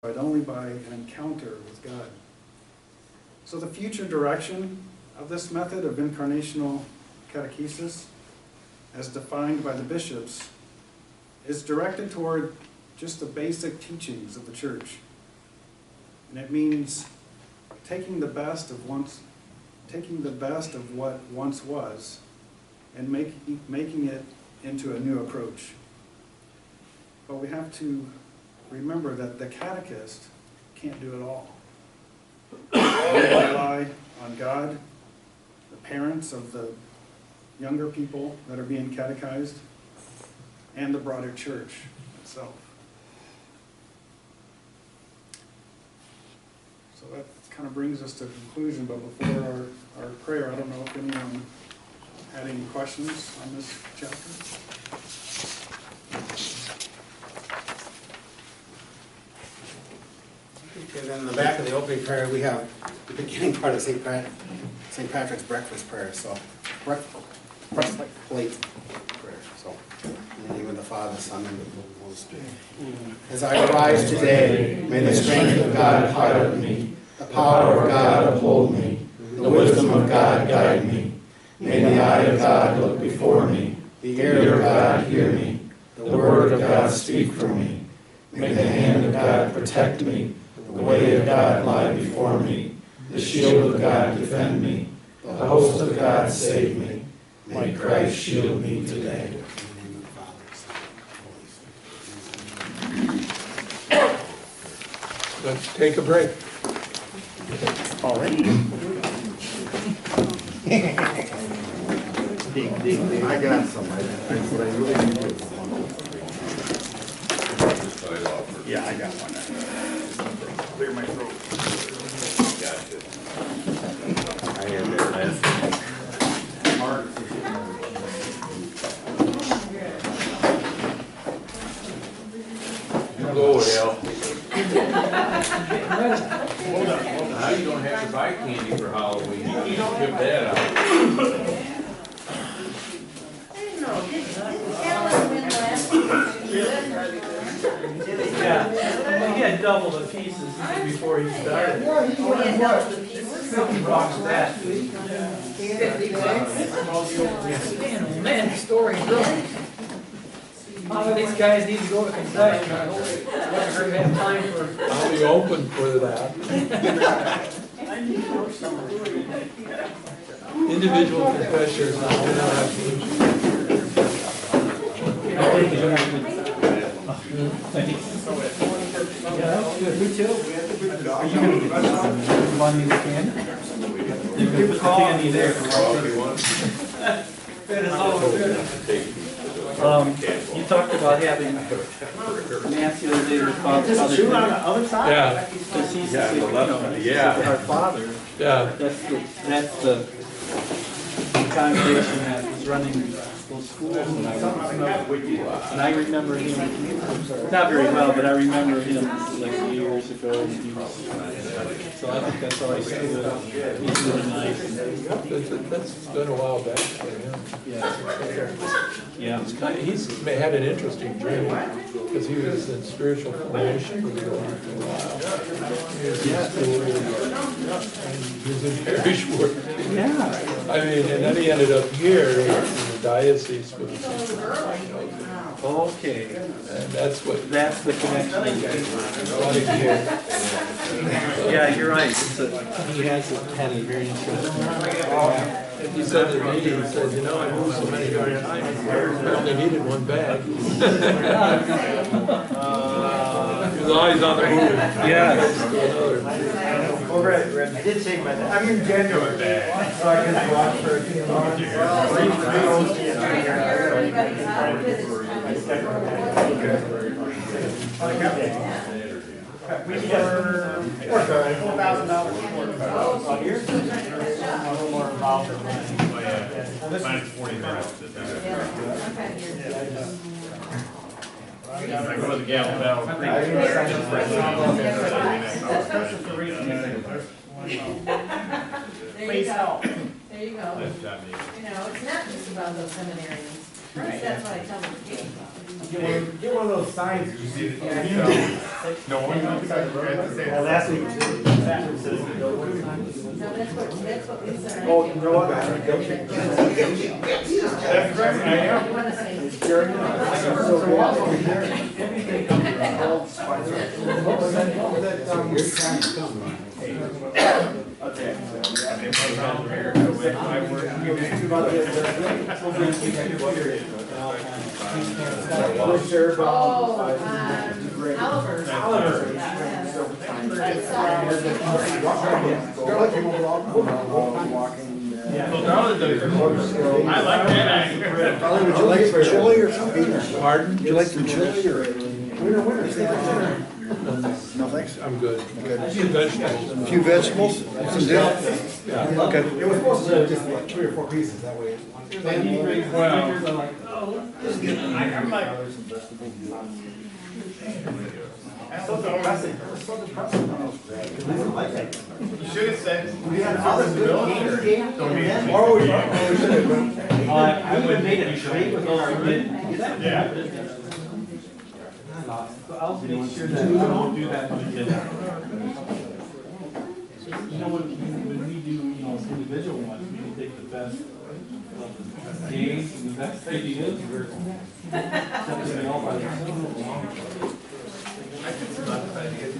but only by an encounter with God. So the future direction of this method of incarnational catechesis, as defined by the bishops, is directed toward just the basic teachings of the church. And it means taking the best of what once was and making it into a new approach. But we have to remember that the catechist can't do it all. We rely on God, the parents of the younger people that are being catechized, and the broader church itself. So that kind of brings us to conclusion, but before our prayer, I don't know if anyone had any questions on this chapter. Okay, then in the back of the opening prayer, we have the beginning part of St. Patrick's breakfast prayer. So, breastplate prayer. So, in the name of the Father, Son, and the Holy Spirit. As I rise today, may the strength of God pilot me, the power of God uphold me, the wisdom of God guide me. May the eye of God look before me, the ear of God hear me, the word of God speak for me. May the hand of God protect me, the way of God lie before me, the shield of God defend me, the host of God save me. May Christ shield me today. Let's take a break. All right. I got some. Yeah, I got one. Clear my throat. I am there, man. Go, Al. Hold on. How you gonna have to buy candy for Halloween? You don't give that out. I didn't know, didn't Alan win last year? Yeah, he had double the pieces before he started. Oh, he had double the pieces. Something wrong with that. 50 bucks. Man, oh man, the story's growing. These guys need to go to concession. I hope they have time for. I'll be open for that. Individual confessions. Yeah, that's good. Me too. Are you going to want me to candy? You can put the candy there. You talked about having Nancy the other day with Father. On the other side? Yeah, Because he's our Father. yeah. That's the congregation that was running those schools. And I remember him, not very well, but I remember him like years ago. And he was, so I think that's always good. He's really nice. That's been a while back for him. Yeah. He's had an interesting journey because he was in spiritual formation for a while. He was in school and he was in parish work. Yeah. I mean, and then he ended up here in the diocese with Okay. and that's what That's the connection. brought him here. Yeah, you're right. He has had a very interesting. He said to me, he said, you know, I moved so many times, I only needed one bag. He was always on the move. Yes. Well, right. I did take my, I'm in genuine bag. So I can watch for a few months. We need $4,000 a year. A little more involved in that. Mine's 40 minutes. I go to the Gallup Battle Creek. Please help. There you go. Nice job, Nate. You know, it's not just about those seminarians. That's what I tell them to do. Get one of those signs that you see. No one outside the road. Well, last week, That's what we said. oh, you know what? That's right, I am. You wanna say? Oliver. I like that. Would you like some chili or something? Pardon? Would you like some chili or? No, thanks. I'm good. A few vegetables. A few vegetables, some dip? Yeah. Okay. It was supposed to be just like 3 or 4 pieces, that way. Well, I'm like. You should have said. We had other good games. Oh, yeah. We should have. I would have made it straight with all our good. Yeah. I'll make sure that we'll do that when we get there. You know, when we do, you know, individual ones, we can take the best days and the best ideas. We're something all by the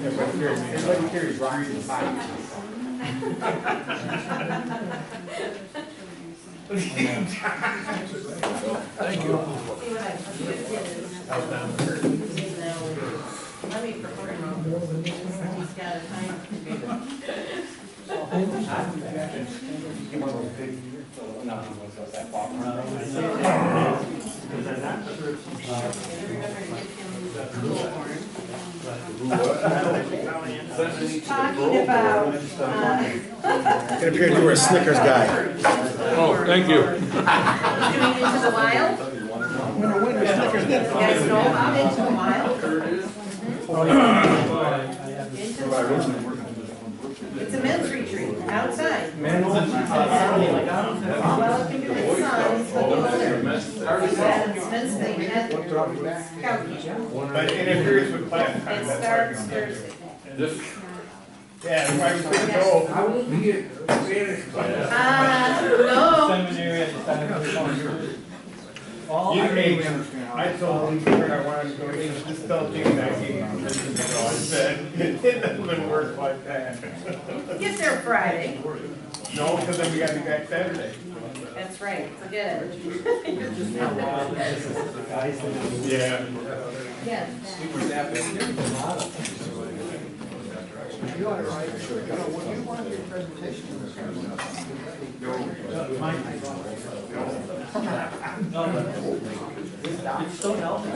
Everybody carries rocks in the thank you. Let me prefer him. He's got a time. Talking about, It appeared you were a Snickers guy. Oh, thank you. doing Into the Wild. You guys know about Into the Wild? It's a men's retreat, outside. Well, it can be with sons, but it's men's thing, at Scout. But it interferes with class time. It That's why I starts don't do it. Thursday. Yeah, that's why we couldn't go. I won't be at Spanish class. No. seminary at the time of You made me understand. I told Lee Ford I wanted to go, just tell Jimmy that gave me permission to go. I said, it doesn't work like that. Get there Friday. No, because then we gotta be back Saturday. That's right, forget it. Yeah. Yes. It's so healthy.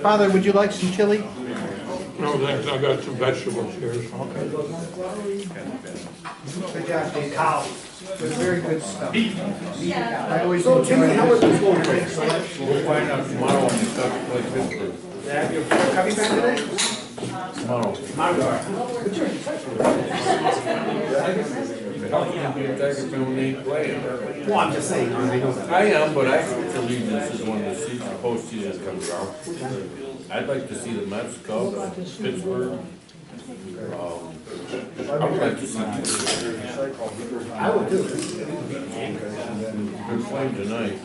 Father, would you like some chili? No, thanks, I got some vegetables here. Good job, Dave. Cow. It was very good stuff. I always so, Jimmy, how was this going? We'll find out tomorrow when you start to play Pittsburgh. Coming back today? Tomorrow. Well, I'm just saying, I know that. I am, but I believe this is one of the season, postseason comes around. I'd like to see the Mets, Cubs, Pittsburgh. I would like to see. I would do. They're playing tonight.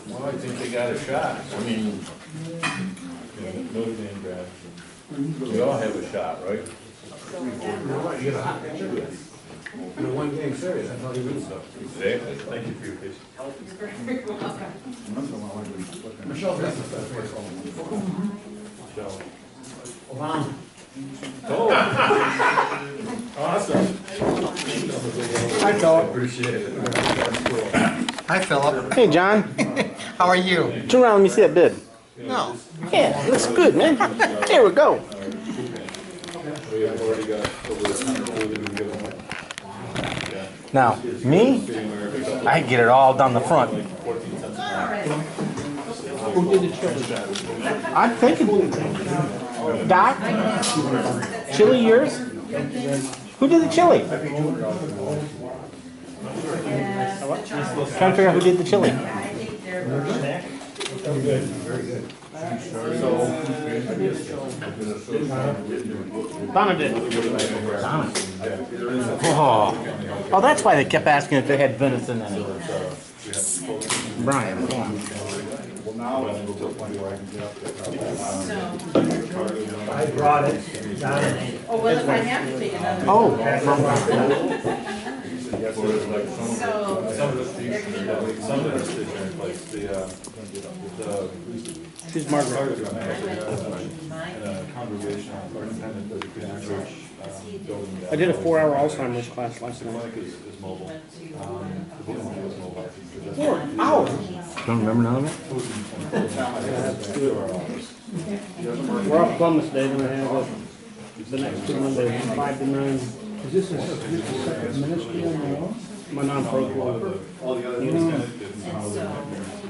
Well, I think they got a shot. I mean, Notre Dame draft. We all have a shot, right? In a one-game series, that's all you need. Exactly. Thank you for your patience. Michelle, that's the first Obama. Awesome. Hi, Philip. Appreciate it. Hi, Philip. Hey, John. How are you? Turn around, let me see that bid. No, you Yeah, looks good, man. There we go. Now, me, I get it all down the front. Who did the chili? I'm thinking, Doc, chili yours? Who did the chili? Trying to figure out who did the chili. Donna did. Donna. Oh, that's why they kept asking if they had venison in it. Brian, come on. I brought it. Oh, well, if I have to take another. Oh, So. She's Margaret. I did a 4-hour Alzheimer's class last night. 4 hours? don't remember none of it? We're off Columbus Day, then I have the next 2 Mondays, 5 to 9. Is this a separate ministry on your own? My non-pro.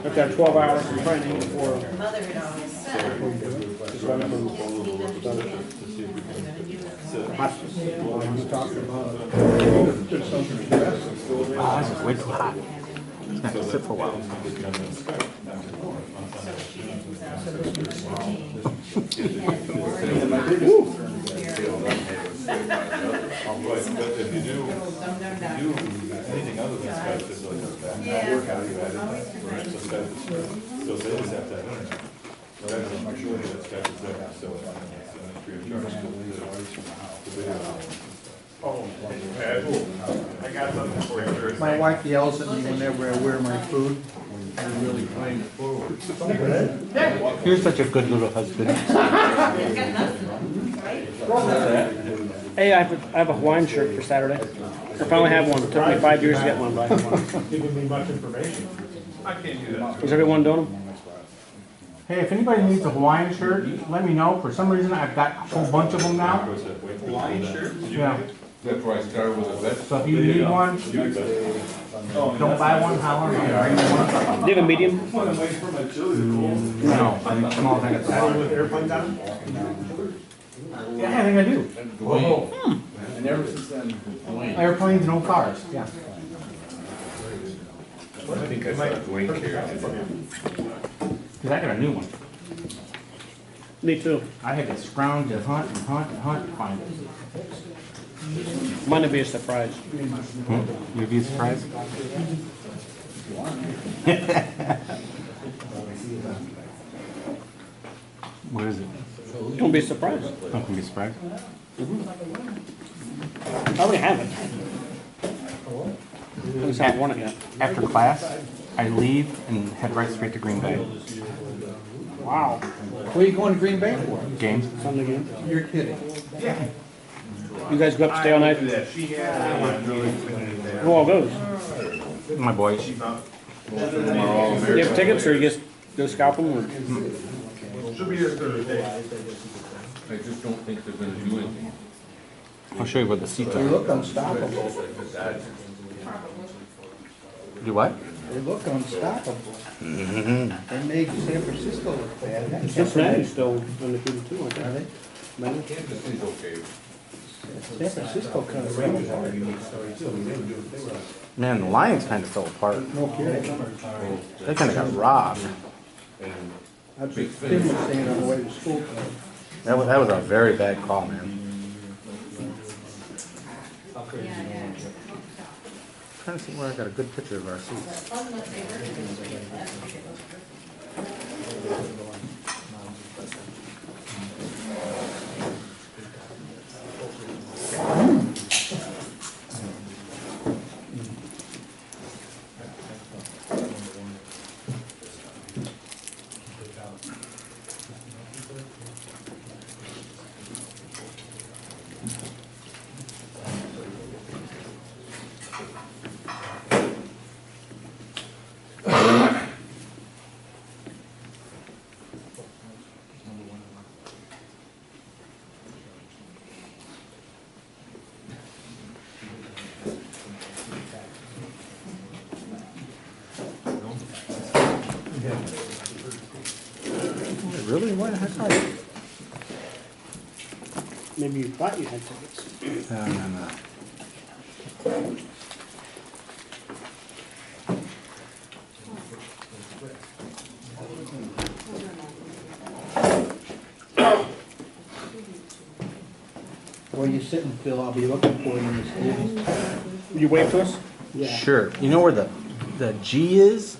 I've got 12 hours of training for Mother had always said. hospice. You talking about there's something Oh, this is way too hot. It's gonna have to sit for a while. Anything other than Skype is like not work out you had it. So Skype is, so they just have to have internet. So that is, make sure that Skype is there, so it's free of charge. I got something for you. My wife yells at me whenever I wear my food. I'm really playing it forward. You're such a good little husband. Hey, I have a Hawaiian shirt for Saturday. I finally have one. It took me 5 years to get one, but I have one. Giving me much information. I can't do that. Is everyone doing them? Hey, if anybody needs a Hawaiian shirt, let me know. For some reason, I've got a whole bunch of them now. Hawaiian shirt? Yeah. That's where I started with a vest. So if you need one, don't buy one, holler. Do you have a medium? No, I think small thing. With airplanes on? Yeah, I think I do. Dwayne. And ever since then. Airplanes, no cars. Yeah. I think I saw Dwayne carrying it. Cause I got a new one. Me too. I had to scrounge and hunt and hunt and hunt to find it. Mine would be a surprise. You'd be surprised? What is it? Don't be surprised. Don't be surprised. I already have it. At least I haven't worn it yet. After class, I leave and head right straight to Green Bay. Wow. Where are you going to Green Bay for? Games? Sunday game. You're kidding. You guys go up, stay all night? Who all goes? My boys. You have tickets or you just go scalp them? Or? She'll be here Thursday. I just don't think they're gonna do anything. I'll show you what the seats They are. look unstoppable. Do what? They look unstoppable. They made San Francisco look bad. Cincinnati's still undefeated too, aren't Are they? they? Kansas City's okay. San Francisco kind of runs hard. Man, the Lions kind of fell apart. No kidding. They kind of got robbed. That's what Tim was saying on the way to school. That was a very bad call, man. Trying to see where I got a good picture of our seats. where the heck are you? Maybe you thought you had tickets. No. Where you sitting, Phil? I'll be looking for you in the stadium. You wait for us? Yeah. Sure. You know where the G is?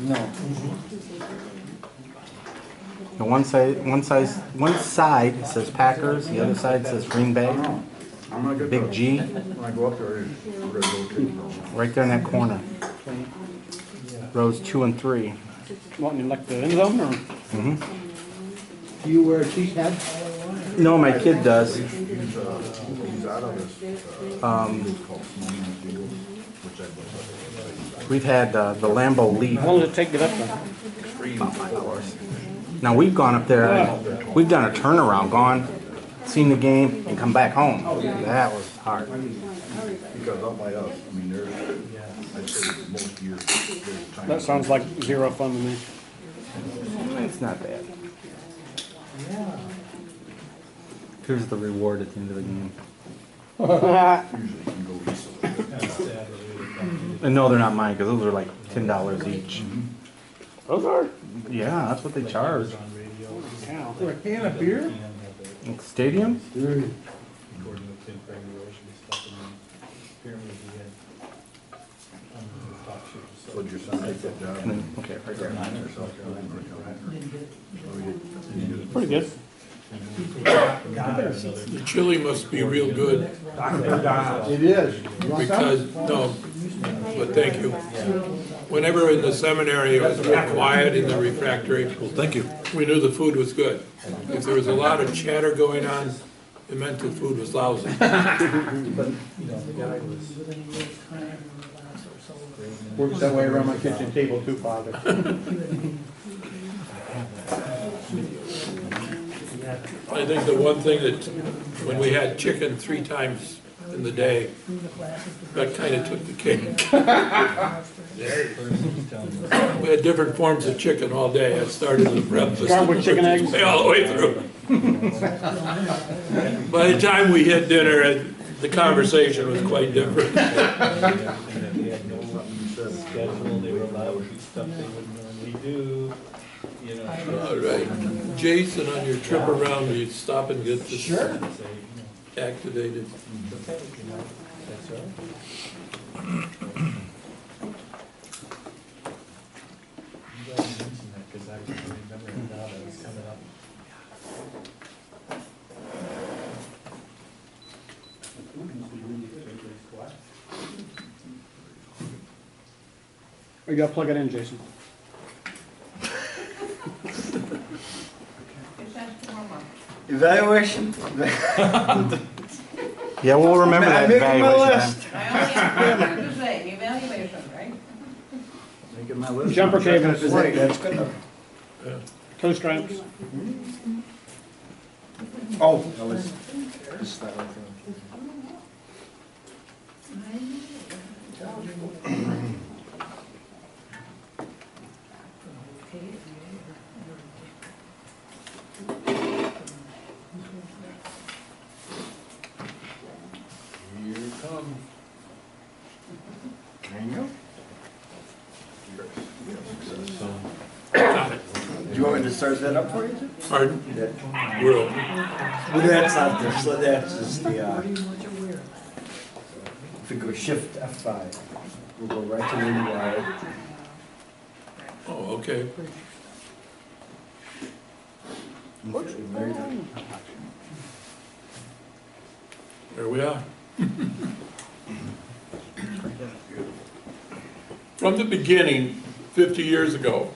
No. The one side says Packers, the other side says Green Bay. I'm gonna get Big those. G, When I go up there, we're gonna go take those. right there in that corner. Rows 2 and 3. Wanting like the end zone or? Mhm. Do you wear a cheese head? No, my kid does. He's out of this, Um, it's called Smoking Field, which I we've had the Lambeau Leaf. How long does it take to get up there? About 5 hours. Now we've gone up there, and we've done a turnaround, gone, seen the game, and come back home. That was hard. because up by us, I mean, there's, I'd say most years, there's time. That sounds like zero fun to me. It's not bad. Here's the reward at the end of the game. Usually can go east. And no, they're not mine, because those are like $10 each. Those are? Yeah, that's what they charge. Cow. For a can of beer? Stadium? According to Tim Craig, stuff and apparently he had top shoes. So did your son take that job? And then, okay, right there. Pretty good. The chili must be real good, It is. because, no, but thank you. Whenever in the seminary it was real quiet in the refectory. Well, thank you. We knew the food was good. If there was a lot of chatter going on, it meant the food was lousy. Works that way around my kitchen table too, Father. I think the one thing that, when we had chicken 3 times in the day, that kind of took the cake. We had different forms of chicken all day. I started with breakfast. Start with chicken eggs? All the way through. By the time we hit dinner, the conversation was quite different. They had no schedule, they were allowed to do stuff they wouldn't normally do, you know. All right. Jason, on your trip around, you stop and get this activated. That's right. You guys mentioned that, because I was remembering now that was coming up. You gotta plug it in, Jason. Evaluation? Yeah, we'll remember that I'm making my evaluation. list. I only have, I'm just saying, evaluation, right? Making my list. Jumper cables. That's good enough. Toe straps. Oh, that was, just that one thing. Here it comes. There you go. Do you want me to start that up for you? Pardon? That- World. Well, that's not this, so that's just the, if we go shift F5, we'll go right to the wire. Oh, okay. Very good. There we are. From the beginning, 50 years ago,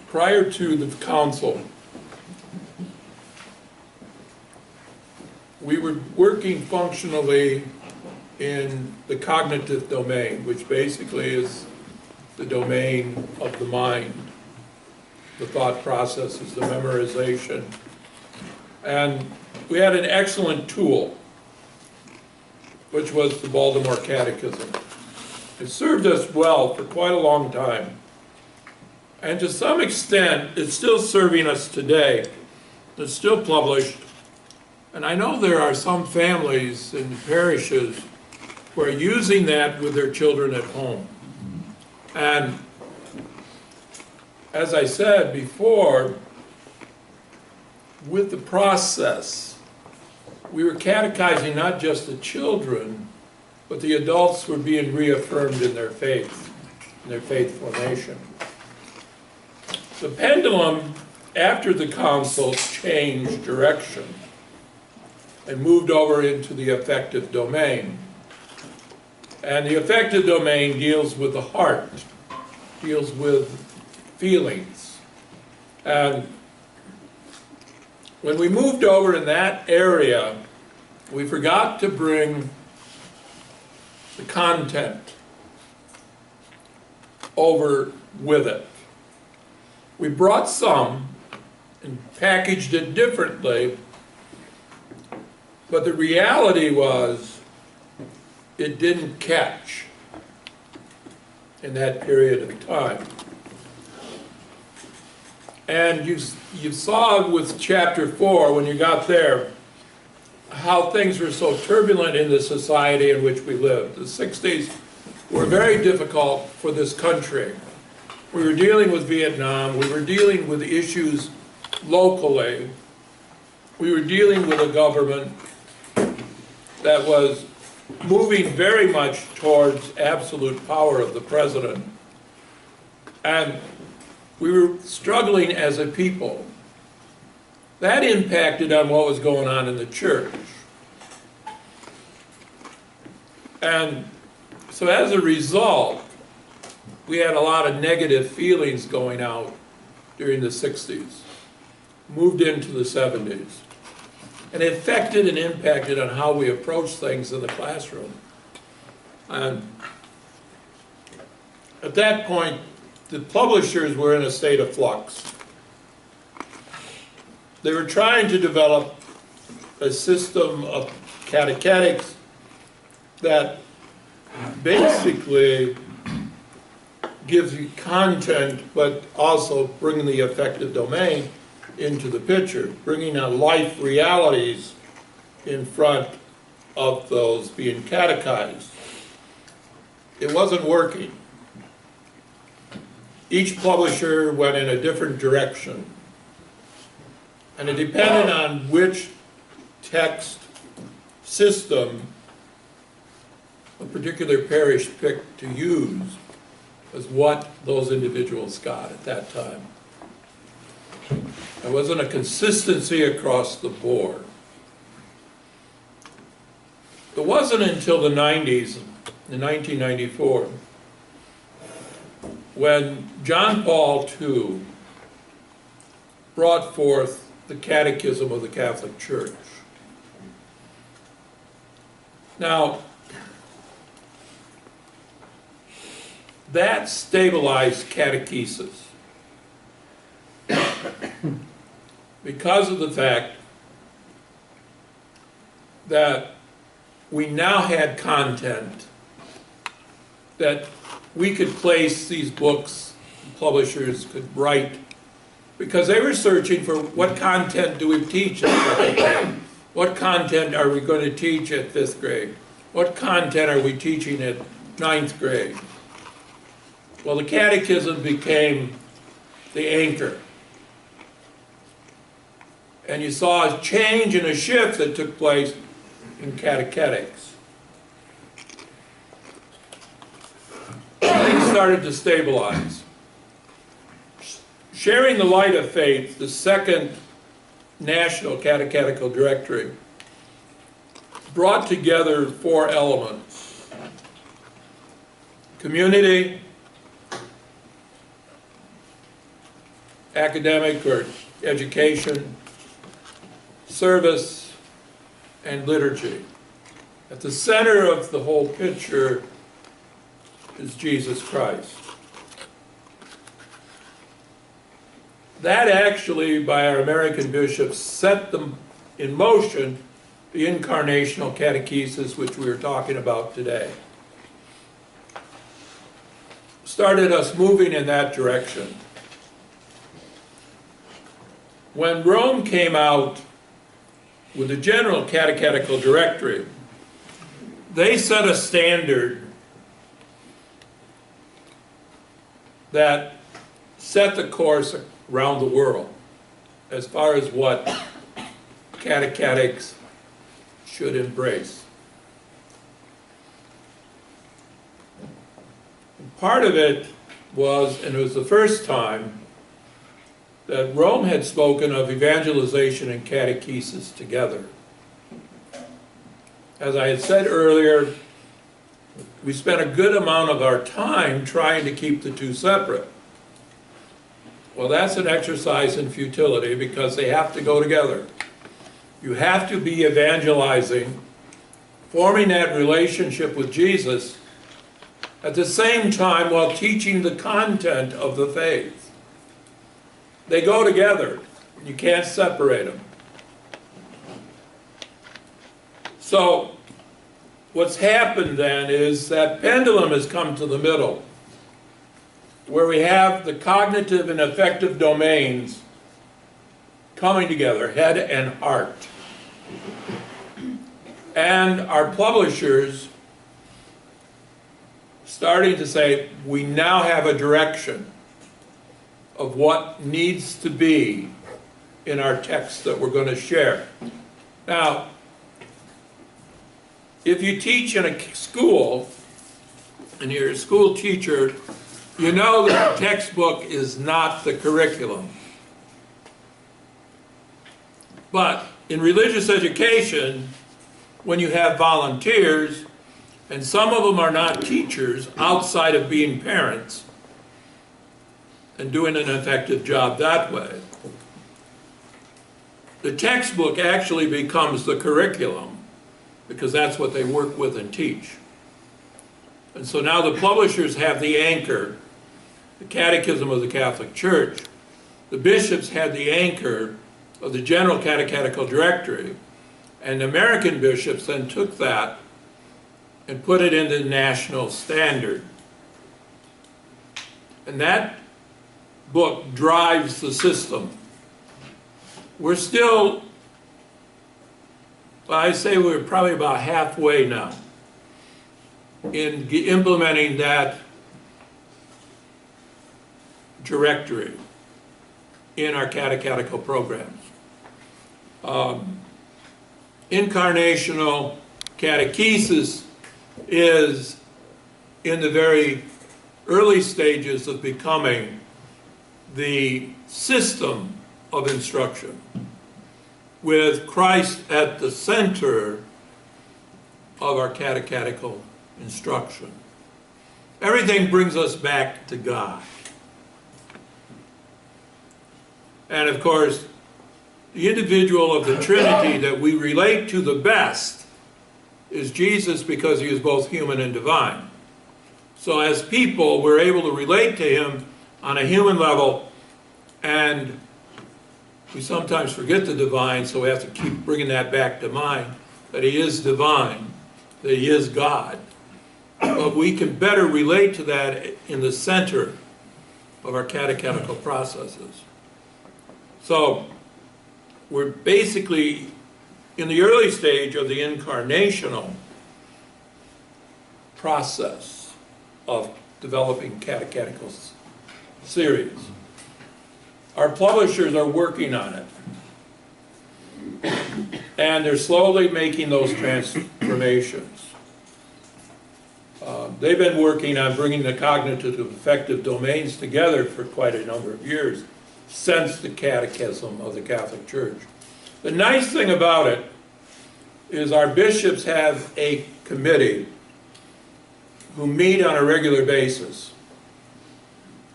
prior to the council, we were working functionally in the cognitive domain, which basically is the domain of the mind, the thought processes, the memorization. And we had an excellent tool, which was the Baltimore Catechism. It served us well for quite a long time. And to some extent, it's still serving us today. It's still published. And I know there are some families in parishes who are using that with their children at home. And as I said before, with the process, we were catechizing not just the children, but the adults were being reaffirmed in their faith, in their faith formation. The pendulum, after the council, changed direction and moved over into the affective domain. And the affective domain deals with the heart, deals with feelings. And when we moved over in that area, we forgot to bring the content over with it. We brought some and packaged it differently, but the reality was it didn't catch in that period of time. And you saw with chapter 4, when you got there, how things were so turbulent in the society in which we lived. The 60s were very difficult for this country. We were dealing with Vietnam, we were dealing with issues locally, we were dealing with a government that was moving very much towards absolute power of the president. And we were struggling as a people. That impacted on what was going on in the church. And so as a result, we had a lot of negative feelings going out during the 60s, moved into the 70s. And it affected and impacted on how we approach things in the classroom. And at that point, the publishers were in a state of flux. They were trying to develop a system of catechetics that basically gives you content, but also bringing the affective domain into the picture, bringing on life realities in front of those being catechized. It wasn't working. Each publisher went in a different direction. And it depended on which text system a particular parish picked to use was what those individuals got at that time. There wasn't a consistency across the board. It wasn't until the 90s, in 1994, when John Paul II brought forth the Catechism of the Catholic Church. Now, that stabilized catechesis because of the fact that we now had content that we could place these books, publishers could write, because they were searching for what content do we teach at 7th grade? What content are we going to teach at 5th grade? What content are we teaching at 9th grade? Well, the catechism became the anchor. And you saw a change and a shift that took place in catechetics. Things started to stabilize. Sharing the Light of Faith, the second National Catechetical Directory, brought together 4 elements: community, academic or education, service, and liturgy. At the center of the whole picture is Jesus Christ. That actually, by our American bishops, set them in motion the incarnational catechesis, which we are talking about today. Started us moving in that direction. when Rome came out with the general catechetical directory, they set a standard that set the course around the world as far as what catechetics should embrace. And part of it was, and it was the first time, that Rome had spoken of evangelization and catechesis together. As I had said earlier, we spent a good amount of our time trying to keep the two separate. Well, that's an exercise in futility because they have to go together. You have to be evangelizing, forming that relationship with Jesus, at the same time while teaching the content of the faith. They go together. You can't separate them. So, what's happened then is that pendulum has come to the middle, where we have the cognitive and affective domains coming together, head and heart. And our publishers starting to say, we now have a direction of what needs to be in our text that we're going to share. Now, if you teach in a school, and you're a school teacher, you know that the textbook is not the curriculum. But in religious education, when you have volunteers, and some of them are not teachers outside of being parents, and doing an effective job that way, the textbook actually becomes the curriculum, because that's what they work with and teach. And so now the publishers have the anchor, the Catechism of the Catholic Church. The bishops had the anchor of the General Catechetical Directory, and the American bishops then took that and put it into the national standard. And that book drives the system. We're still, well, I say we're probably about halfway now in implementing that directory in our catechetical programs. Incarnational catechesis is in the very early stages of becoming the system of instruction, with Christ at the center of our catechetical instruction. Everything brings us back to God. And of course, the individual of the Trinity that we relate to the best is Jesus, because he is both human and divine. So as people, we're able to relate to him on a human level, and we sometimes forget the divine, so we have to keep bringing that back to mind, that he is divine, that he is God. But we can better relate to that in the center of our catechetical processes. So we're basically in the early stage of the incarnational process of developing catechetical series. Our publishers are working on it, and they're slowly making those transformations. They've been working on bringing the cognitive affective domains together for quite a number of years, since the Catechism of the Catholic Church. The nice thing about it is our bishops have a committee who meet on a regular basis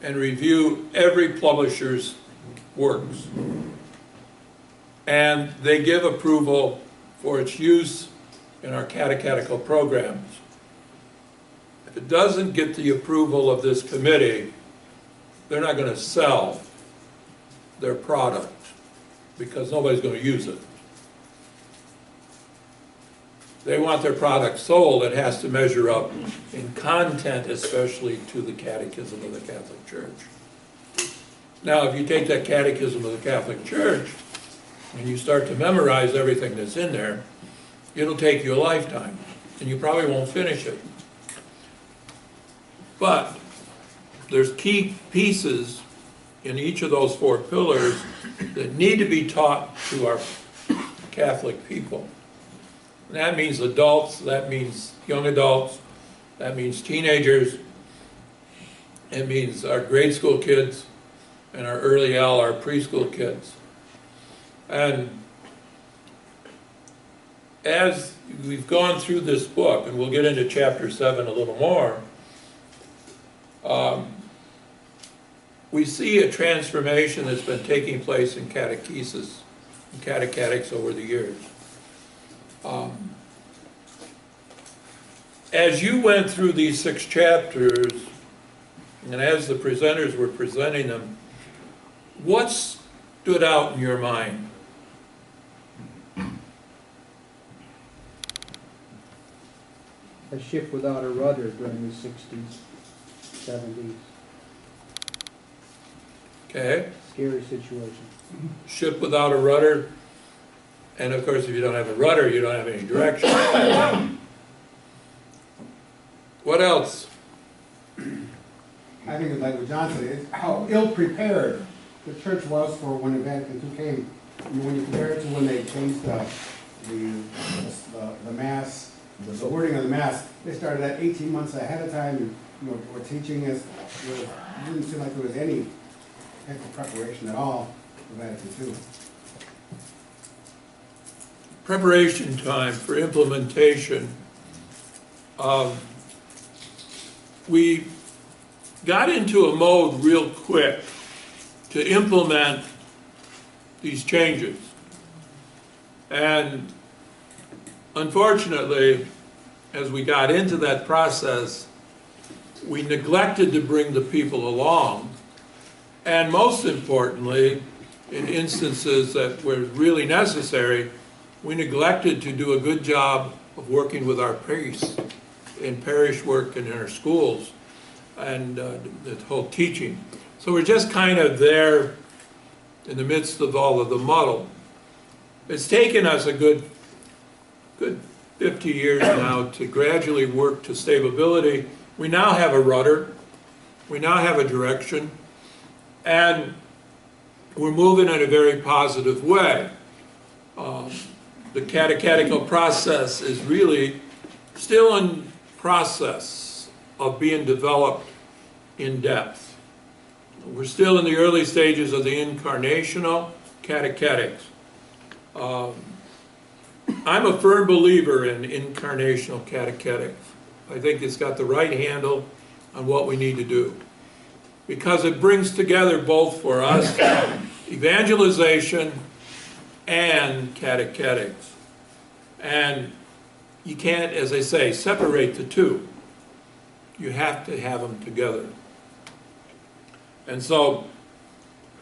and review every publisher's works. And they give approval for its use in our catechetical programs. If it doesn't get the approval of this committee, they're not going to sell their product, because nobody's going to use it. They want their product sold, it has to measure up in content, especially to the Catechism of the Catholic Church. Now, if you take that Catechism of the Catholic Church and you start to memorize everything that's in there, it'll take you a lifetime, and you probably won't finish it. But there's key pieces in each of those 4 pillars that need to be taught to our Catholic people. And that means adults, that means young adults, that means teenagers, it means our grade school kids, and our early L, our preschool kids. And as we've gone through this book, and we'll get into chapter 7 a little more, we see a transformation that's been taking place in catechesis and catechetics over the years. As you went through these 6 chapters, and as the presenters were presenting them, what stood out in your mind? A ship without a rudder during the 60s, 70s. Okay, Scary situation. ship without a rudder, and of course if you don't have a rudder, you don't have any direction. What else? I think it's like what John said, it's how ill-prepared the church was for when Vatican II came. I mean, when you compare it to when they changed the Mass, the wording of the Mass, they started that 18 months ahead of time, and, you know, were teaching us, it didn't seem like there was any type of preparation at all for Vatican II. Preparation time for implementation. We got into a mode real quick to implement these changes. And unfortunately, as we got into that process, we neglected to bring the people along. And most importantly, in instances that were really necessary, we neglected to do a good job of working with our priests in parish work and in our schools and the whole teaching. So we're just kind of there in the midst of all of the muddle. It's taken us a good 50 years now to gradually work to stability. We now have a rudder, we now have a direction, and we're moving in a very positive way. The catechetical process is really still in process of being developed in depth. We're still in the early stages of the incarnational catechetics. I'm a firm believer in incarnational catechetics. I think it's got the right handle on what we need to do, because it brings together both for us evangelization and catechetics. And you can't, as I say, separate the two. You have to have them together. And so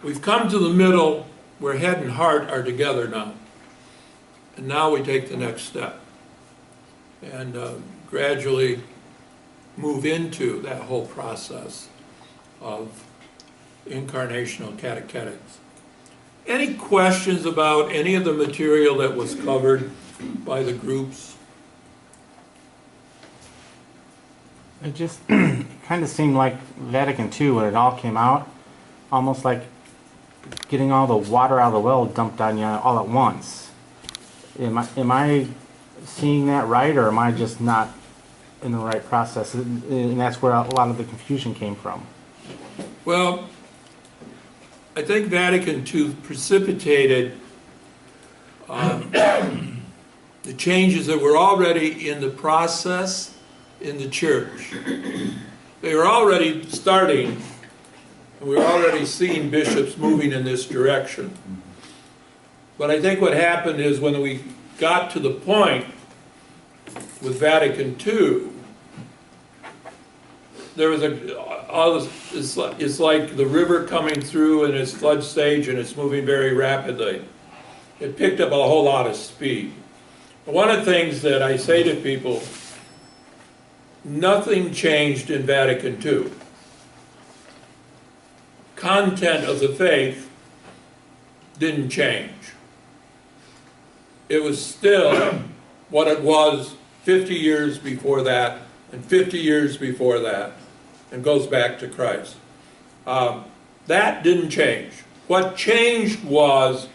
we've come to the middle where head and heart are together now. And now we take the next step and gradually move into that whole process of incarnational catechetics. Any questions about any of the material that was covered by the groups? It just kind of seemed like Vatican II, when it all came out, almost like getting all the water out of the well dumped on you all at once. Am I seeing that right, or am I just not in the right process? And that's where a lot of the confusion came from. Well, I think Vatican II precipitated the changes that were already in the process in the church. They were already starting, and we were already seeing bishops moving in this direction. But I think what happened is when we got to the point with Vatican II, there was it's like the river coming through in its flood stage, and it's moving very rapidly. It picked up a whole lot of speed. One of the things that I say to people, nothing changed in Vatican II. content of the faith didn't change. It was still what it was 50 years before that, and 50 years before that, and goes back to Christ. That didn't change. What changed was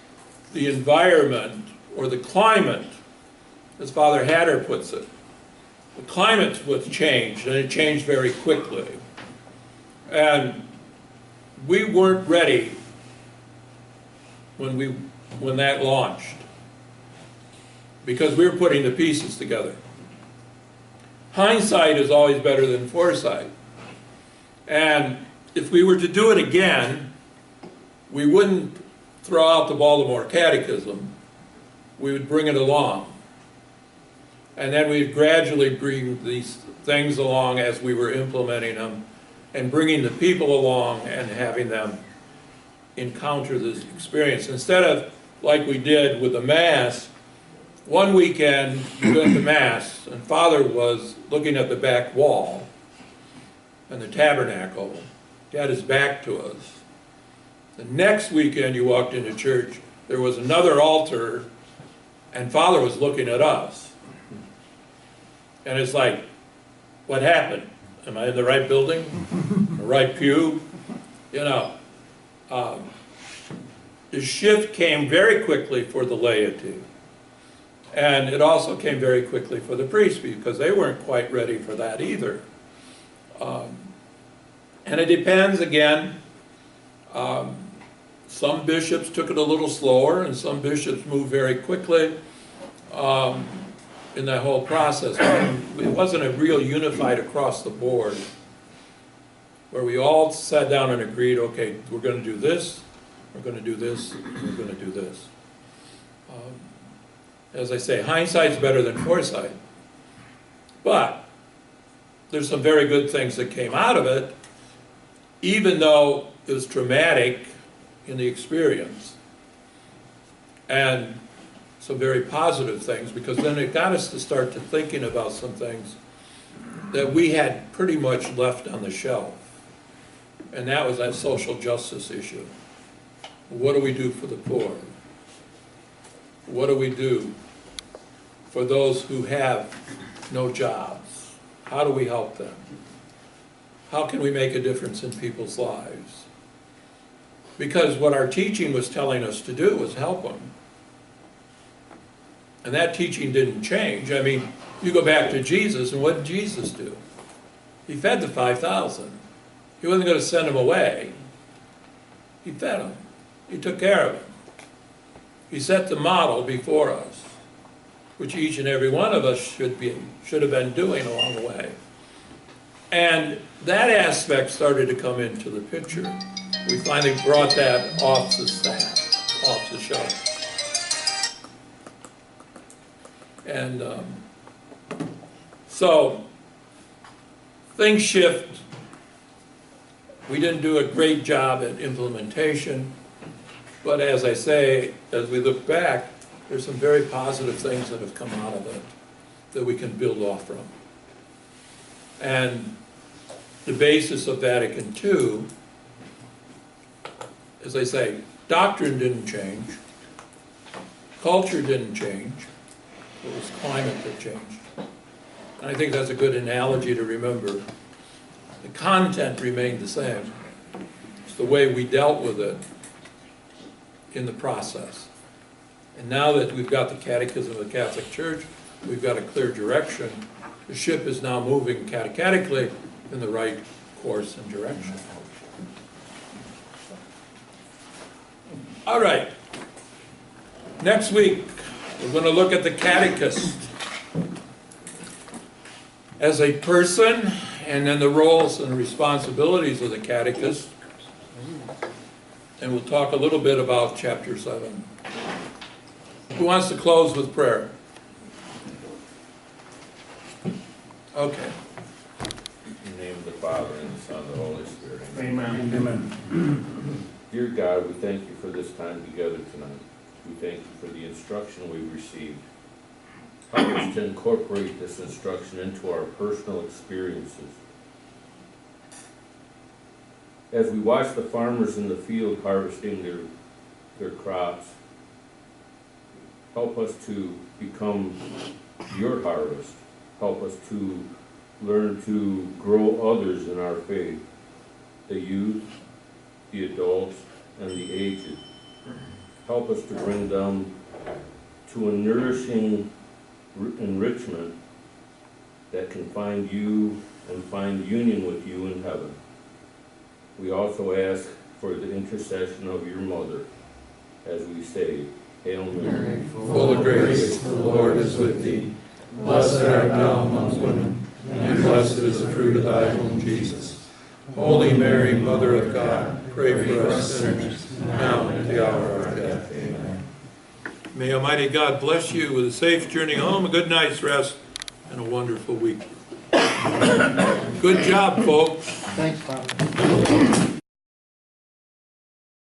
the environment, or the climate, as Father Hatter puts it. The climate was changed, and it changed very quickly. And we weren't ready when that launched, because we were putting the pieces together. Hindsight is always better than foresight. And if we were to do it again, we wouldn't throw out the Baltimore Catechism. We would bring it along. And then we'd gradually bring these things along as we were implementing them, and bringing the people along and having them encounter this experience. Instead of, like we did with the Mass, one weekend we went to Mass, and Father was looking at the back wall and the tabernacle. He had his back to us. The next weekend you walked into church, there was another altar, and Father was looking at us. And it's like, what happened? Am I in the right building? The right pew? You know, the shift came very quickly for the laity. And it also came very quickly for the priests, because they weren't quite ready for that either. And it depends, again, some bishops took it a little slower, and some bishops moved very quickly in that whole process. It wasn't a real unified across the board, where we all sat down and agreed, okay, we're going to do this, we're going to do this, we're going to do this. As I say, hindsight's better than foresight. But there's some very good things that came out of it, even though it was traumatic in the experience. And some very positive things, because then it got us to start to thinking about some things that we had pretty much left on the shelf. And that was that social justice issue. What do we do for the poor? What do we do for those who have no jobs? How do we help them? How can we make a difference in people's lives? Because what our teaching was telling us to do was help them. And that teaching didn't change. I mean, you go back to Jesus, and what did Jesus do? He fed the 5,000. He wasn't going to send them away. He fed them. He took care of them. He set the model before us, which each and every one of us should have been doing along the way. And that aspect started to come into the picture. We finally brought that off the staff, off the shelf. And so things shift. We didn't do a great job at implementation, but as I say, as we look back, there's some very positive things that have come out of it that we can build off from. And the basis of Vatican II, as I say, doctrine didn't change, culture didn't change, it was climate that changed. And I think that's a good analogy to remember. The content remained the same. It's the way we dealt with it in the process. And now that we've got the Catechism of the Catholic Church, we've got a clear direction. The ship is now moving catechetically in the right course and direction. All right. Next week, we're going to look at the catechist as a person, and then the roles and responsibilities of the catechist. And we'll talk a little bit about chapter 7. Who wants to close with prayer? Okay. In the name of the Father, and the Son, and the Holy Spirit. Amen. Amen. Dear God, we thank you for this time together tonight. We thank you for the instruction we've received. Help us to incorporate this instruction into our personal experiences. As we watch the farmers in the field harvesting their crops, help us to become your harvest. Help us to learn to grow others in our faith, the youth, the adults, and the aged. Help us to bring them to a nourishing enrichment that can find you and find union with you in heaven. We also ask for the intercession of your mother as we say, Hail Mary, Full of grace, the Lord is with thee. Blessed art thou amongst women, and blessed is the fruit of thy womb, Jesus. Holy Mary, Mother of God, pray for us sinners, now and at the hour of our death. Amen. May Almighty God bless you with a safe journey home, a good night's rest, and a wonderful week. Good job, folks. Thanks, Father.